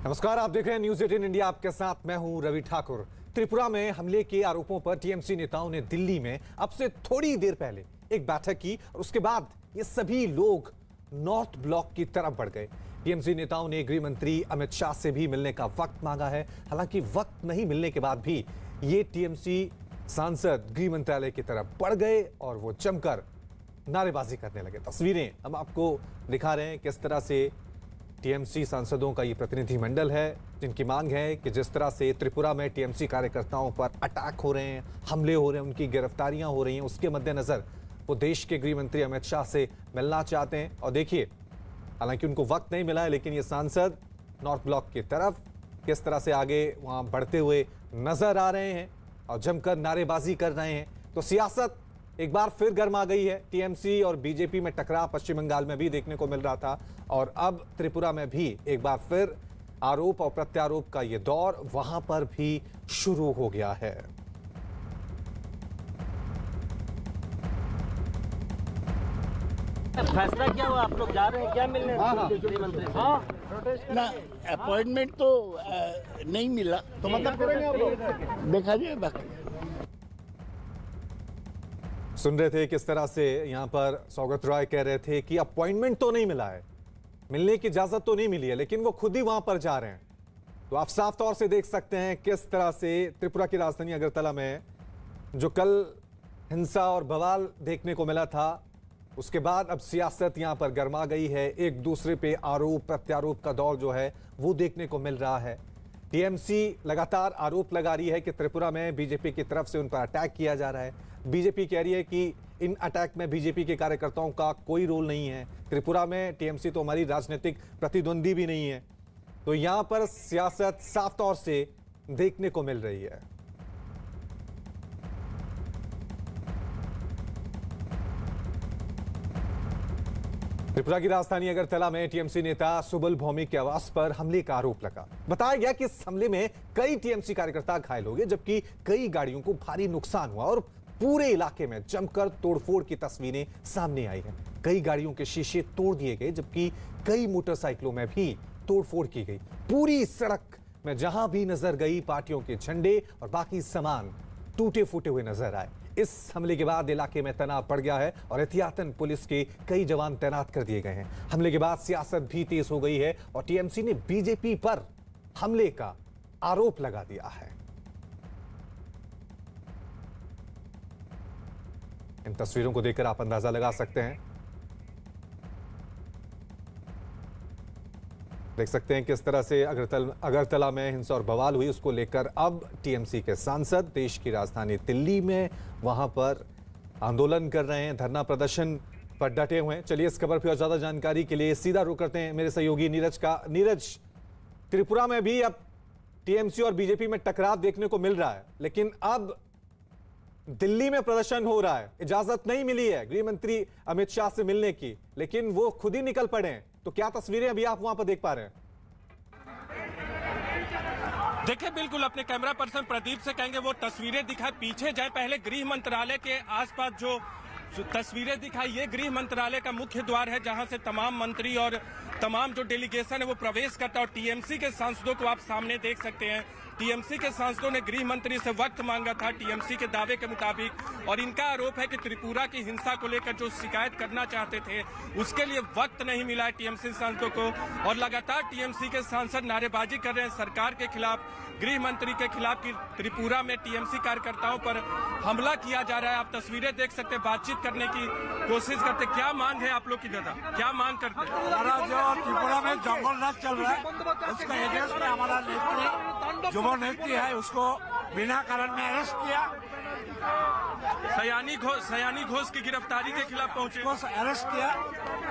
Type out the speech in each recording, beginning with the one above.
नमस्कार, आप देख रहे हैं न्यूज 18 इंडिया। आपके साथ मैं हूं रवि ठाकुर। त्रिपुरा में हमले के आरोपों पर टीएमसी नेताओं ने दिल्ली में अब से थोड़ी देर पहले एक बैठक की और उसके बाद ये सभी लोग नॉर्थ ब्लॉक की तरफ बढ़ गए। टीएमसी नेताओं ने गृह मंत्री अमित शाह से भी मिलने का वक्त मांगा है। हालांकि वक्त नहीं मिलने के बाद भी ये टीएमसी सांसद गृह मंत्रालय की तरफ बढ़ गए और वो जमकर नारेबाजी करने लगे। तस्वीरें हम आपको दिखा रहे हैं किस तरह से टीएमसी सांसदों का ये प्रतिनिधिमंडल है, जिनकी मांग है कि जिस तरह से त्रिपुरा में टीएमसी कार्यकर्ताओं पर अटैक हो रहे हैं, हमले हो रहे हैं, उनकी गिरफ्तारियां हो रही हैं, उसके मद्देनजर वो देश के गृह मंत्री अमित शाह से मिलना चाहते हैं। और देखिए, हालांकि उनको वक्त नहीं मिला है, लेकिन ये सांसद नॉर्थ ब्लॉक की तरफ किस तरह से आगे वहां बढ़ते हुए नजर आ रहे हैं और जमकर नारेबाजी कर रहे हैं। तो सियासत एक बार फिर गर्मा गई है। टीएमसी और बीजेपी में टकराव पश्चिम बंगाल में भी देखने को मिल रहा था और अब त्रिपुरा में भी एक बार फिर आरोप और प्रत्यारोप का ये दौर वहां पर भी शुरू हो गया है। फैसला क्या हुआ? आप लोग जा रहे हैं क्या मिलने? ना अपॉइंटमेंट तो नहीं मिला, तो मतलब करेंगे आप लोग, देखा जाए। बाकी सुन रहे थे किस तरह से यहां पर सौगत रॉय कह रहे थे कि अपॉइंटमेंट तो नहीं मिला है, मिलने की इजाजत तो नहीं मिली है, लेकिन वो खुद ही वहां पर जा रहे हैं। तो आप साफ तौर से देख सकते हैं किस तरह से त्रिपुरा की राजधानी अगरतला में जो कल हिंसा और बवाल देखने को मिला था, उसके बाद अब सियासत यहां पर गर्मा गई है। एक दूसरे पे आरोप प्रत्यारोप का दौर जो है वो देखने को मिल रहा है। टीएमसी लगातार आरोप लगा रही है कि त्रिपुरा में बीजेपी की तरफ से उन पर अटैक किया जा रहा है। बीजेपी कह रही है कि इन अटैक में बीजेपी के कार्यकर्ताओं का कोई रोल नहीं है। त्रिपुरा में टीएमसी तो हमारी राजनीतिक प्रतिद्वंदी भी नहीं है। तो यहां पर सियासत साफ तौर से देखने को मिल रही है। त्रिपुरा की राजधानी अगरतला में टीएमसी नेता सुबल भौमिक के आवास पर हमले का आरोप लगा। बताया गया कि इस हमले में कई टीएमसी कार्यकर्ता घायल हो गए, जबकि कई गाड़ियों को भारी नुकसान हुआ और पूरे इलाके में जमकर तोड़फोड़ की तस्वीरें सामने आई हैं। कई गाड़ियों के शीशे तोड़ दिए गए, जबकि कई मोटरसाइकिलों में भी तोड़फोड़ की गई। पूरी सड़क में जहां भी नजर गई, पार्टियों के झंडे और बाकी सामान टूटे फूटे हुए नजर आए। इस हमले के बाद इलाके में तनाव बढ़ गया है और एहतियातन पुलिस के कई जवान तैनात कर दिए गए हैं। हमले के बाद सियासत भी तेज हो गई है और टीएमसी ने बीजेपी पर हमले का आरोप लगा दिया है। इन तस्वीरों को देखकर आप अंदाजा लगा सकते हैं, देख सकते हैं किस तरह से अगरतला में हिंसा और बवाल हुई। उसको लेकर अब टीएमसी के सांसद देश की राजधानी दिल्ली में वहां पर आंदोलन कर रहे हैं, धरना प्रदर्शन पर डटे हुए हैं। चलिए इस खबर पर और ज्यादा जानकारी के लिए सीधा रुख करते हैं मेरे सहयोगी नीरज का। नीरज, त्रिपुरा में भी अब टीएमसी और बीजेपी में टकराव देखने को मिल रहा है, लेकिन अब दिल्ली में प्रदर्शन हो रहा है। इजाजत नहीं मिली है गृह मंत्री अमित शाह से मिलने की, लेकिन वो खुद ही निकल पड़े हैं। तो क्या तस्वीरें अभी आप वहां पर देख पा रहे हैं? देखिए, बिल्कुल अपने कैमरा पर्सन प्रदीप से कहेंगे वो तस्वीरें दिखाए। पीछे जाए, पहले गृह मंत्रालय के आसपास जो तस्वीरें दिखाई, ये गृह मंत्रालय का मुख्य द्वार है, जहां से तमाम मंत्री और तमाम जो डेलीगेशन है वो प्रवेश करता है। और टीएमसी के सांसदों को आप सामने देख सकते हैं। टीएमसी के सांसदों ने गृह मंत्री से वक्त मांगा था टीएमसी के दावे के मुताबिक, और इनका आरोप है कि त्रिपुरा की हिंसा को लेकर जो शिकायत करना चाहते थे उसके लिए वक्त नहीं मिला है टीएमसी सांसदों को। और लगातार टीएमसी के सांसद नारेबाजी कर रहे हैं सरकार के खिलाफ, गृह मंत्री के खिलाफ कि त्रिपुरा में टीएमसी कार्यकर्ताओं पर हमला किया जा रहा है। आप तस्वीरें देख सकते हैं, बातचीत करने की कोशिश करते। क्या मांग है आप लोग की? दादा, क्या मांग करते हैं? हमारा जो त्रिपुरा में जंगल राज चल रहा है, उसका एगेंस्ट में हमारा नेत्री जो नेत्री है उसको बिना कारण में अरेस्ट किया। सयानी घोष की गिरफ्तारी के खिलाफ पहुंचे, अरेस्ट किया,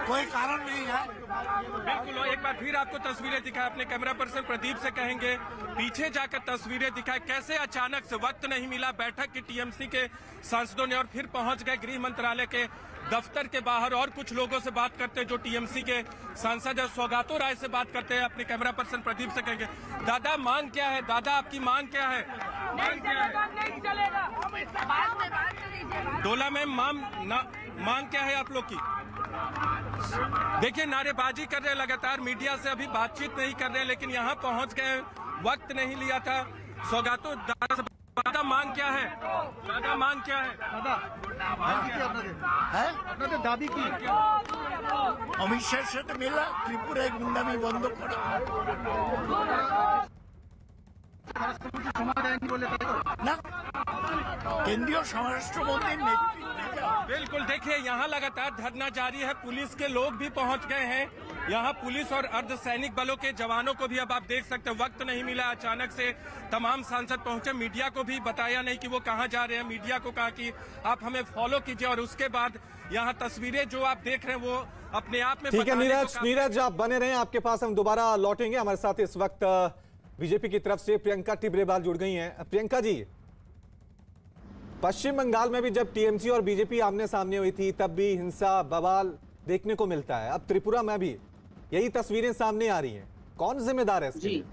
कोई कारण नहीं है। बिल्कुल, एक बार फिर आपको तस्वीरें दिखाए। अपने कैमरा पर्सन प्रदीप से कहेंगे पीछे जाकर तस्वीरें दिखाए, कैसे अचानक से वक्त नहीं मिला बैठक की टीएमसी के सांसदों ने और फिर पहुंच गए गृह मंत्रालय के दफ्तर के बाहर। और कुछ लोगों से बात करते हैं जो टीएमसी के सांसद है, सौगातो राय से बात करते हैं। अपने कैमरा पर्सन प्रदीप से कहेंगे, दादा मांग क्या है? दादा आपकी मांग क्या है? मांग क्या है? नहीं चलेगा। डोला में मांग क्या है आप लोग की? देखिए नारेबाजी कर रहे, लगातार मीडिया से अभी बातचीत नहीं कर रहे, लेकिन यहाँ पहुंच गए, वक्त नहीं लिया था। सौगातो दादा मांग क्या है? दादा मांग क्या है? दाबी की अमित शाह से तो मिला त्रिपुरा गुंडामी बंद करो ना केंद्रीय स्वराष्ट्र मंत्री नेतृत्व। बिल्कुल, देखिए यहाँ लगातार धरना जारी है, पुलिस के लोग भी पहुंच गए हैं। यहाँ पुलिस और अर्धसैनिक बलों के जवानों को भी अब आप देख सकते हैं, वक्त नहीं मिला, अचानक से तमाम सांसद पहुंचे। मीडिया को भी बताया नहीं कि वो कहाँ जा रहे हैं, मीडिया को कहा कि आप हमें फॉलो कीजिए। और उसके बाद यहाँ तस्वीरें जो आप देख रहे हैं वो अपने आप में ठीक है। बताने को नीरज आप बने रहें, आपके पास हम दोबारा लौटेंगे। हमारे साथ इस वक्त बीजेपी की तरफ से प्रियंका टिब्रेवाल जुड़ गई हैं। प्रियंका जी, पश्चिम बंगाल में भी जब टीएमसी और बीजेपी आमने सामने हुई थी तब भी हिंसा बवाल देखने को मिलता है। अब त्रिपुरा में भी यही तस्वीरें सामने आ रही हैं, कौन जिम्मेदार है इसके लिए?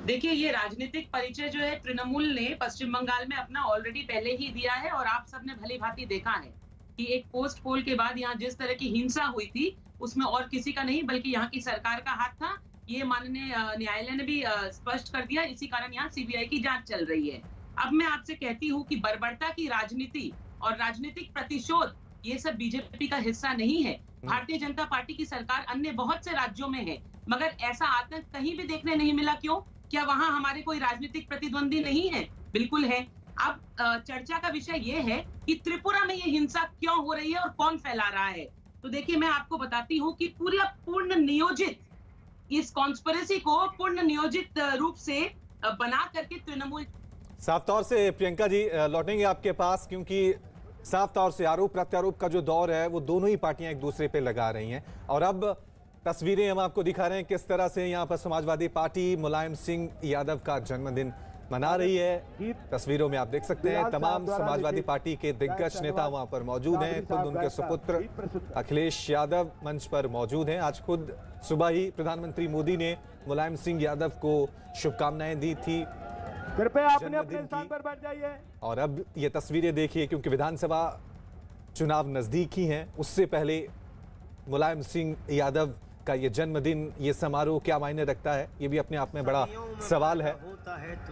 देखिए, ये राजनीतिक परिचय जो है तृणमूल ने पश्चिम बंगाल में अपना ऑलरेडी पहले ही दिया है। और आप सबने भली भांति देखा है कि एक पोस्ट पोल के बाद यहाँ जिस तरह की हिंसा हुई थी उसमें और किसी का नहीं बल्कि यहाँ की सरकार का हाथ था। ये माननीय न्यायालय ने भी स्पष्ट कर दिया। इसी कारण यहाँ सीबीआई की जांच चल रही है। अब मैं आपसे कहती हूँ कि बर्बरता की राजनीति और राजनीतिक प्रतिशोध ये सब बीजेपी का हिस्सा नहीं है। भारतीय जनता पार्टी की सरकार अन्य बहुत से राज्यों में है, मगर ऐसा आतंक कहीं भी देखने नहीं मिला। क्यों? क्या वहां हमारे कोई राजनीतिक प्रतिद्वंदी नहीं है? बिल्कुल है। अब चर्चा का विषय ये है कि त्रिपुरा में ये हिंसा क्यों हो रही है और कौन फैला रहा है। तो देखिए, मैं आपको बताती हूँ कि पूर्ण नियोजित इस कॉन्स्पिरेसी को पूर्ण नियोजित रूप से बना करके तृणमूल। साफ तौर से प्रियंका जी लौटेंगे आपके पास, क्योंकि साफ तौर से आरोप प्रत्यारोप का जो दौर है वो दोनों ही पार्टियां एक दूसरे पे लगा रही हैं। और अब तस्वीरें हम आपको दिखा रहे हैं किस तरह से यहाँ पर समाजवादी पार्टी मुलायम सिंह यादव का जन्मदिन मना रही है। तस्वीरों में आप देख सकते हैं तमाम समाजवादी पार्टी के दिग्गज नेता वहां पर मौजूद हैं। खुद उनके सुपुत्र अखिलेश यादव मंच पर मौजूद हैं। आज खुद सुबह ही प्रधानमंत्री मोदी ने मुलायम सिंह यादव को शुभकामनाएं दी थी। कृपया अपने अपने स्थान पर बैठ जाइए। और अब ये तस्वीरें देखिए, क्योंकि विधानसभा चुनाव नजदीक ही हैं, उससे पहले मुलायम सिंह यादव का ये जन्मदिन, ये समारोह क्या मायने रखता है, ये भी अपने आप में बड़ा सवाल है।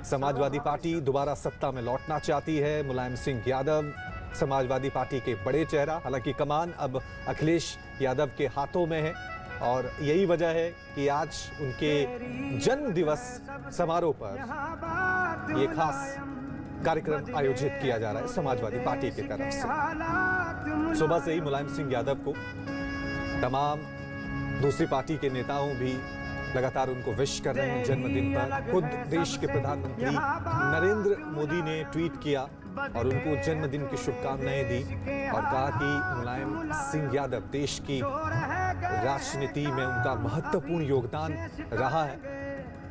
समाजवादी पार्टी दोबारा सत्ता में लौटना चाहती है। मुलायम सिंह यादव समाजवादी पार्टी के बड़े चेहरा, हालांकि कमान अब अखिलेश यादव के हाथों में है। और यही वजह है कि आज उनके जन्म दिवस समारोह पर ये खास कार्यक्रम आयोजित किया जा रहा है समाजवादी पार्टी की तरफ से। सुबह से ही मुलायम सिंह यादव को तमाम दूसरी पार्टी के नेताओं भी लगातार उनको विश कर रहे हैं जन्मदिन पर। खुद देश के प्रधानमंत्री नरेंद्र मोदी ने ट्वीट किया और उनको जन्मदिन की शुभकामनाएं दी और कहा कि मुलायम सिंह यादव देश की राजनीति में उनका महत्वपूर्ण योगदान रहा है।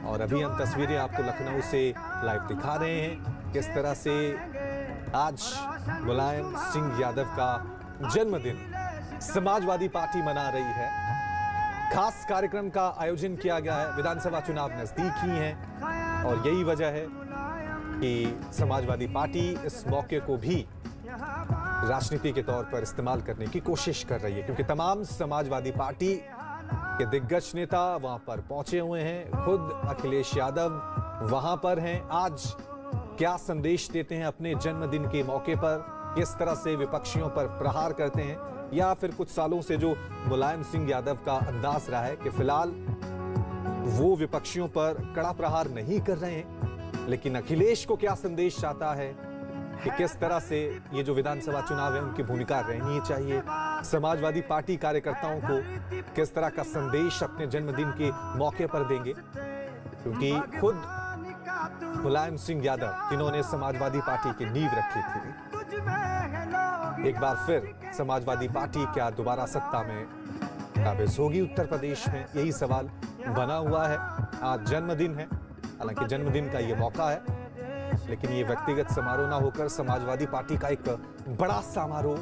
और अभी हम तस्वीरें आपको लखनऊ से लाइव दिखा रहे हैं किस तरह से आज मुलायम सिंह यादव का जन्मदिन समाजवादी पार्टी मना रही है। खास कार्यक्रम का आयोजन किया गया है। विधानसभा चुनाव नजदीक ही हैं और यही वजह है कि समाजवादी पार्टी इस मौके को भी राजनीति के तौर पर इस्तेमाल करने की कोशिश कर रही है, क्योंकि तमाम समाजवादी पार्टी के दिग्गज नेता वहां पर पहुंचे हुए हैं। खुद अखिलेश यादव वहां पर हैं। आज क्या संदेश देते हैं अपने जन्मदिन के मौके पर, किस तरह से विपक्षियों पर प्रहार करते हैं, या फिर कुछ सालों से जो मुलायम सिंह यादव का अंदाज रहा है कि फिलहाल वो विपक्षियों पर कड़ा प्रहार नहीं कर रहे हैं, लेकिन अखिलेश को क्या संदेश आता है कि किस तरह से ये जो विधानसभा चुनाव है उनकी भूमिका रहनी चाहिए। समाजवादी पार्टी कार्यकर्ताओं को किस तरह का संदेश अपने जन्मदिन के मौके पर देंगे, क्योंकि खुद मुलायम सिंह यादव जिन्होंने समाजवादी पार्टी की नींव रखी थी, एक बार फिर समाजवादी पार्टी क्या दोबारा सत्ता में काबिज होगी उत्तर प्रदेश में, यही सवाल बना हुआ है। आज जन्मदिन है, हालांकि जन्मदिन का ये मौका है, लेकिन ये व्यक्तिगत समारोह ना होकर समाजवादी पार्टी का एक बड़ा समारोह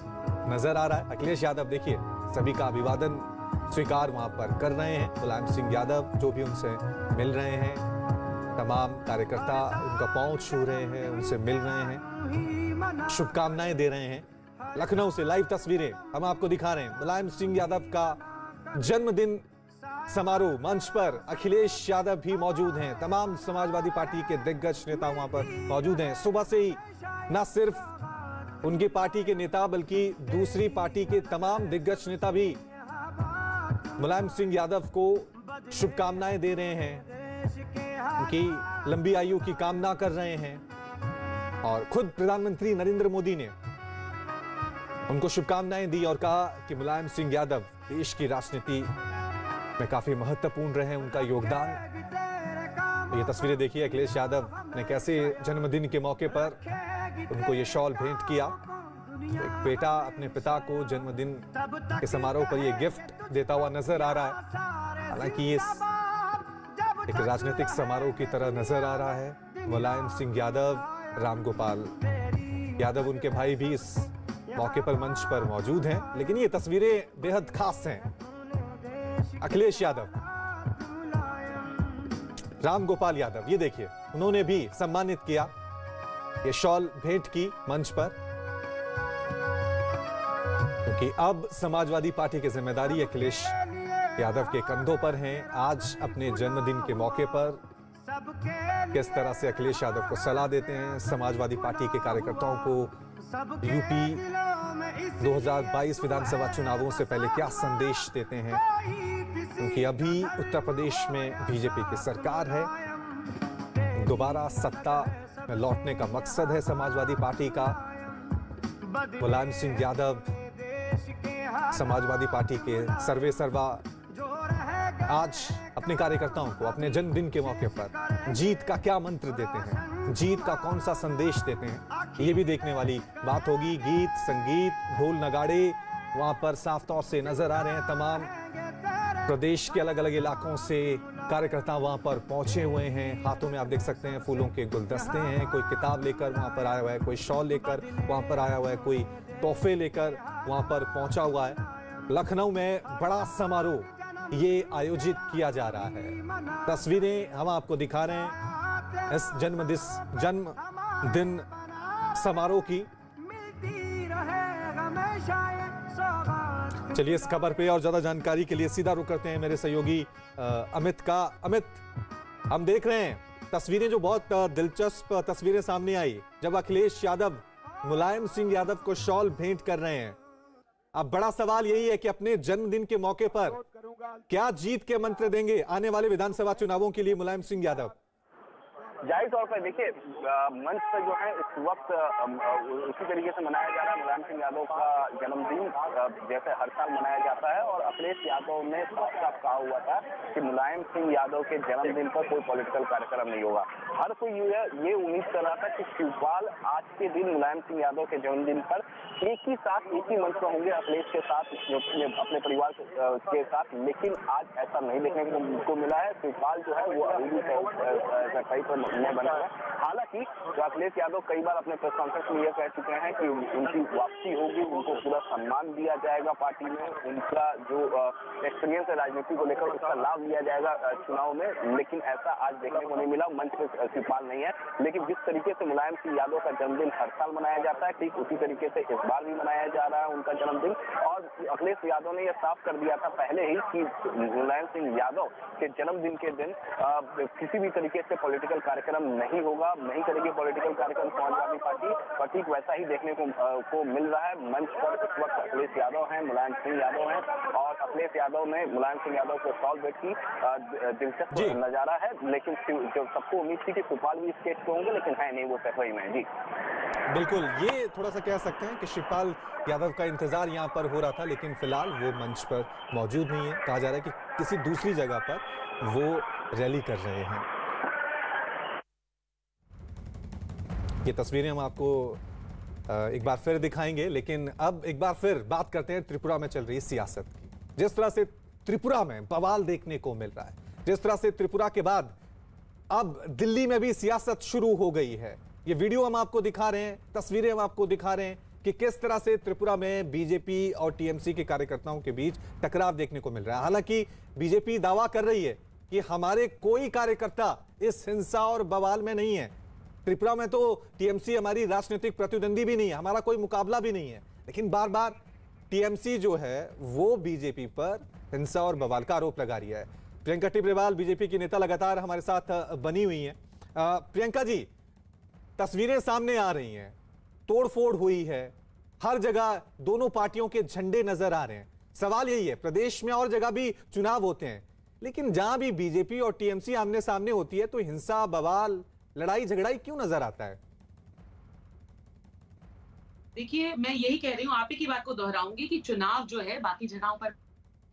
नजर आ रहा है। अखिलेश यादव देखिए सभी का अभिवादन स्वीकार वहां पर कर रहे हैं। मुलायम सिंह यादव जो भी उनसे मिल रहे हैं, तमाम कार्यकर्ता उनका पांव छू रहे हैं, उनसे मिल रहे हैं, शुभकामनाएं दे रहे हैं। लखनऊ से लाइव तस्वीरें हम आपको दिखा रहे हैं। मुलायम सिंह यादव का जन्मदिन समारोह, मंच पर अखिलेश यादव भी मौजूद हैं। तमाम समाजवादी पार्टी के दिग्गज नेता वहां पर मौजूद हैं। सुबह से ही न सिर्फ उनकी पार्टी के नेता बल्कि दूसरी पार्टी के तमाम दिग्गज नेता भी मुलायम सिंह यादव को शुभकामनाएं दे रहे हैं, उनकी लंबी आयु की कामना कर रहे हैं। और खुद प्रधानमंत्री नरेंद्र मोदी ने उनको शुभकामनाएं दी और कहा कि मुलायम सिंह यादव देश की राजनीति में काफी महत्वपूर्ण रहे, उनका योगदान। ये तस्वीरें देखिए, अखिलेश यादव ने कैसे जन्मदिन के मौके पर उनको ये शॉल भेंट किया। एक बेटा अपने पिता को जन्मदिन के समारोह पर ये गिफ्ट देता हुआ नजर आ रहा है। हालांकि ये एक राजनीतिक समारोह की तरह नजर आ रहा है। मुलायम सिंह यादव, रामगोपाल यादव, उनके भाई भी इस मौके पर मंच पर मौजूद हैं। लेकिन ये तस्वीरें बेहद खास हैं। अखिलेश यादव, रामगोपाल यादव, ये देखिए, उन्होंने भी सम्मानित किया, ये शॉल भेंट की मंच पर, क्योंकि अब समाजवादी पार्टी की जिम्मेदारी अखिलेश यादव के कंधों पर हैं। आज अपने जन्मदिन के मौके पर किस तरह से अखिलेश यादव को सलाह देते हैं, समाजवादी पार्टी के कार्यकर्ताओं को यूपी 2022 विधानसभा चुनावों से पहले क्या संदेश देते हैं, क्योंकि अभी उत्तर प्रदेश में बीजेपी की सरकार है। दोबारा सत्ता में लौटने का मकसद है समाजवादी पार्टी का। मुलायम सिंह यादव समाजवादी पार्टी के सर्वे सर्वा आज अपने कार्यकर्ताओं को अपने जन्मदिन के मौके पर जीत का क्या मंत्र देते हैं, जीत का कौन सा संदेश देते हैं, ये भी देखने वाली बात होगी। गीत, संगीत, ढोल नगाड़े वहां पर साफ तौर से नजर आ रहे हैं। तमाम प्रदेश के अलग अलग इलाकों से कार्यकर्ता वहां पर पहुंचे हुए हैं। हाथों में आप देख सकते हैं फूलों के गुलदस्ते हैं, कोई किताब लेकर वहां पर आया हुआ है, कोई शॉल लेकर वहां पर आया हुआ है, कोई तोहफे लेकर वहां पर पहुंचा हुआ है। लखनऊ में बड़ा समारोह ये आयोजित किया जा रहा है। तस्वीरें हम आपको दिखा रहे हैं इस जन्मदिन समारोह की। चलिए इस खबर पे और ज्यादा जानकारी के लिए सीधा रुख करते हैं मेरे सहयोगी अमित का। अमित, हम देख रहे हैं तस्वीरें, जो बहुत दिलचस्प तस्वीरें सामने आई जब अखिलेश यादव मुलायम सिंह यादव को शॉल भेंट कर रहे हैं। अब बड़ा सवाल यही है कि अपने जन्मदिन के मौके पर क्या जीत के मंत्र देंगे आने वाले विधानसभा चुनावों के लिए मुलायम सिंह यादव? जाहिर तौर पर देखिए, मंच पर जो है इस वक्त उसी तरीके से मनाया जा रहा है मुलायम सिंह यादव का जन्मदिन, जैसे हर साल मनाया जाता है। और अखिलेश यादव ने साफ साफ कहा हुआ था कि मुलायम सिंह यादव के जन्मदिन पर कोई पॉलिटिकल कार्यक्रम नहीं होगा। हर कोई ये उम्मीद कर रहा था कि शिवपाल आज के दिन मुलायम सिंह यादव के जन्मदिन पर एक ही मंच पर होंगे अखिलेश के साथ, अपने परिवार के साथ। लेकिन आज ऐसा नहीं देखने को मिला है। शिवपाल जो है वो अभी भी कई पर नहीं बना है। हालांकि अखिलेश यादव कई बार अपने प्रेस कॉन्फ्रेंस में यह कह चुके हैं कि उनकी वापसी होगी, उनको पूरा सम्मान दिया जाएगा पार्टी में, उनका जो एक्सपीरियंस है राजनीति को लेकर उसका लाभ लिया जाएगा चुनाव में। लेकिन ऐसा आज देखने को नहीं मिला। मंच पर शिवपाल नहीं है। लेकिन जिस तरीके से मुलायम सिंह यादव का जन्मदिन हर साल मनाया जाता है, ठीक उसी तरीके से इस बार भी मनाया जा रहा है उनका जन्मदिन। और अखिलेश यादव ने यह साफ कर दिया था पहले ही कि मुलायम सिंह यादव के जन्मदिन के दिन किसी भी तरीके से पॉलिटिकल कार्यक्रम नहीं होगा, नहीं करेगी पॉलिटिकल कार्यक्रम समाजवादी पार्टी। और ठीक वैसा ही देखने को मिल रहा है। मंच पर इस वक्त अखिलेश यादव हैं, मुलायम सिंह यादव हैं, और अखिलेश यादव ने मुलायम सिंह यादव को शॉल भेंट की। दिलचस्प नजारा है। लेकिन जो सबको उम्मीद थी कि शिवपाल भी स्टेज पे होंगे, लेकिन है नहीं वो सफाई में। जी बिल्कुल, ये थोड़ा सा कह सकते हैं कि शिवपाल यादव का इंतजार यहाँ पर हो रहा था, लेकिन फिलहाल वो मंच पर मौजूद नहीं है। कहा जा रहा है कि किसी दूसरी जगह पर वो रैली कर रहे हैं। ये तस्वीरें हम आपको एक बार फिर दिखाएंगे, लेकिन अब एक बार फिर बात करते हैं त्रिपुरा में चल रही सियासत की। जिस तरह से त्रिपुरा में बवाल देखने को मिल रहा है, जिस तरह से त्रिपुरा के बाद अब दिल्ली में भी सियासत शुरू हो गई है। ये वीडियो हम आपको दिखा रहे हैं, तस्वीरें हम आपको दिखा रहे हैं कि किस तरह से त्रिपुरा में बीजेपी और टीएमसी के कार्यकर्ताओं के बीच टकराव देखने को मिल रहा है। हालांकि बीजेपी दावा कर रही है कि हमारे कोई कार्यकर्ता इस हिंसा और बवाल में नहीं है। त्रिपुरा में तो टीएमसी हमारी राजनीतिक प्रतिद्वंदी भी नहीं है, हमारा कोई मुकाबला भी नहीं है। लेकिन बार बार टीएमसी जो है वो बीजेपी पर हिंसा और बवाल का आरोप लगा रही है। प्रियंका टिब्रेवाल बीजेपी की नेता लगातार हमारे साथ बनी हुई हैं। प्रियंका जी, तस्वीरें सामने आ रही हैं, तोड़फोड़ हुई है, हर जगह दोनों पार्टियों के झंडे नजर आ रहे हैं। सवाल यही है, प्रदेश में और जगह भी चुनाव होते हैं, लेकिन जहां भी बीजेपी और टीएमसी आमने सामने होती है तो हिंसा, बवाल, लड़ाई झगड़ाई क्यों नजर आता है? देखिए, मैं यही कह रही हूँ, आप ही की बात को दोहराऊंगी कि चुनाव जो है बाकी जगहों पर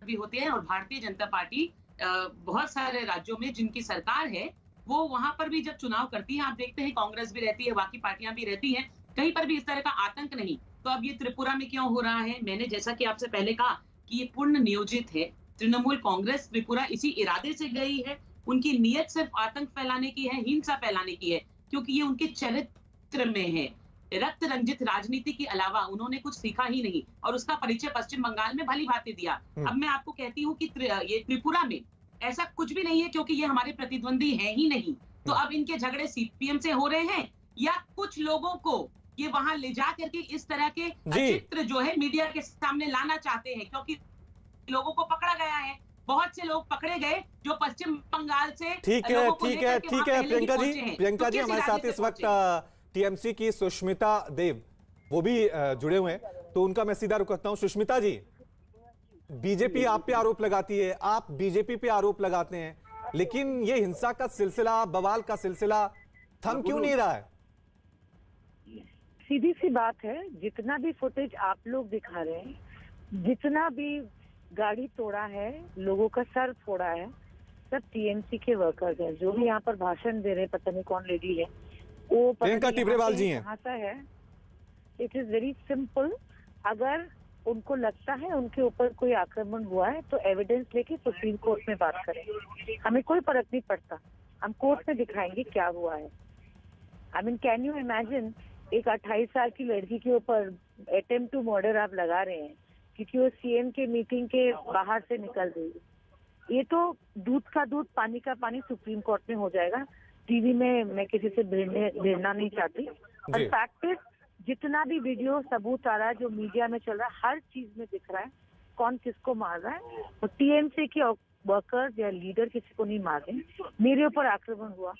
भी होते हैं और भारतीय जनता पार्टी बहुत सारे राज्यों में जिनकी सरकार है वो वहां पर भी जब चुनाव करती है, आप देखते हैं कांग्रेस भी रहती है, बाकी पार्टियां भी रहती हैं, कहीं पर भी इस तरह का आतंक नहीं। तो अब ये त्रिपुरा में क्यों हो रहा है? मैंने जैसा कि आपसे पहले कहा कि ये पूर्ण नियोजित है। तृणमूल कांग्रेस त्रिपुरा इसी इरादे से गई है, उनकी नीयत सिर्फ आतंक फैलाने की है, हिंसा फैलाने की है, क्योंकि ये उनके चरित्र में है। रक्त रंजित राजनीति के अलावा उन्होंने कुछ सीखा ही नहीं और उसका परिचय पश्चिम बंगाल में भली भांति दिया। अब मैं आपको कहती हूँ कि ये त्रिपुरा में ऐसा कुछ भी नहीं है, क्योंकि ये हमारे प्रतिद्वंदी हैं ही नहीं। तो अब इनके झगड़े सीपीएम से हो रहे हैं या कुछ लोगों को ये वहां ले जा करके इस तरह के चित्र जो है मीडिया के सामने लाना चाहते हैं, क्योंकि लोगों को पकड़ा गया है। बहुत से लोग पकड़े गए जो पश्चिम बंगाल से। ठीक है प्रियंका जी, हमारे साथ इस वक्त टीएमसी की सुष्मिता देव वो भी जुड़े हुए हैं, तो उनका मैं सीधा रुख करता हूं। सुष्मिता जी, बीजेपी आप पे आरोप लगाती है, आप बीजेपी पे आरोप लगाते हैं, लेकिन ये हिंसा का सिलसिला, बवाल का सिलसिला थम क्यों नहीं रहा है? सीधी सी बात है, जितना भी फुटेज आप लोग दिखा रहे हैं, जितना भी गाड़ी तोड़ा है, लोगों का सर फोड़ा है, सब टीएमसी के वर्कर्स हैं। जो भी यहाँ पर भाषण दे रहे हैं, पता नहीं कौन लेडी है, वो प्रियंका टिब्रेवाल जी हैं। है। It is very simple. अगर उनको लगता है उनके ऊपर कोई आक्रमण हुआ है तो एविडेंस लेके सुप्रीम कोर्ट में बात करें, हमें कोई फर्क नहीं पड़ता, हम कोर्ट में दिखाएंगे क्या हुआ है। I mean, can you imagine, एक 28 साल की लड़की के ऊपर अटेम्प्ट टू मर्डर आप लगा रहे हैं क्योंकि वो सीएम के मीटिंग के बाहर से निकल गई। ये तो दूध का दूध पानी का पानी सुप्रीम कोर्ट में हो जाएगा। टीवी में मैं किसी से भिड़ना नहीं चाहती, पर फैक्ट इज जितना भी वीडियो सबूत आ रहा है, जो मीडिया में चल रहा है, हर चीज में दिख रहा है कौन किसको मार रहा है। तो टीएमसी के वर्कर्स या लीडर किसी को नहीं मार रहे। मेरे ऊपर आक्रमण हुआ,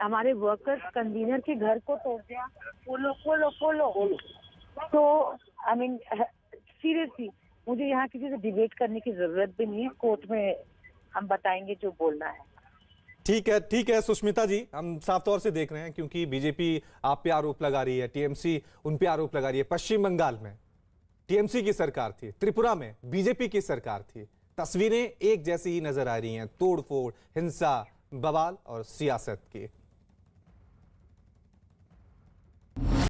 हमारे वर्कर्स कन्वीनर के घर को तोड़ दिया, फोलो। तो आई मीन सीरियसली मुझे यहाँ किसी से डिबेट करने की जरूरत भी नहीं है, कोर्ट में हम बताएंगे जो बोलना है। ठीक है सुष्मिता जी, हम साफ तौर से देख रहे हैं, क्योंकि बीजेपी आप पे आरोप लगा रही है, टीएमसी उन पे आरोप लगा रही है। पश्चिम बंगाल में टीएमसी की सरकार थी, त्रिपुरा में बीजेपी की सरकार थी, तस्वीरें एक जैसी ही नजर आ रही हैं, तोड़फोड़, हिंसा, बवाल और सियासत की।